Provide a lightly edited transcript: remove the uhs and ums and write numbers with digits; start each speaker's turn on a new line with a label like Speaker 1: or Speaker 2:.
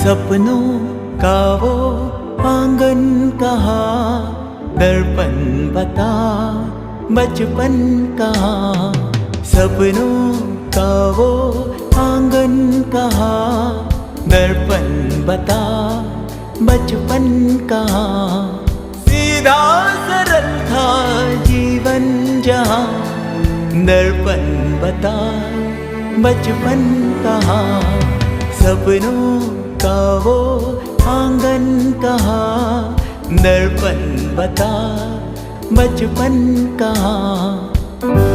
Speaker 1: सपनों का वो आंगन कहाँ, दर्पण बता बचपन कहाँ। सपनों का वो आंगन कहाँ, दर्पण बता बचपन कहाँ। सीधा सरल था जीवन जहाँ, दर्पण बता बचपन कहाँ। सपनों का वो आंगन कहाँ, दर्पण बता बचपन कहाँ।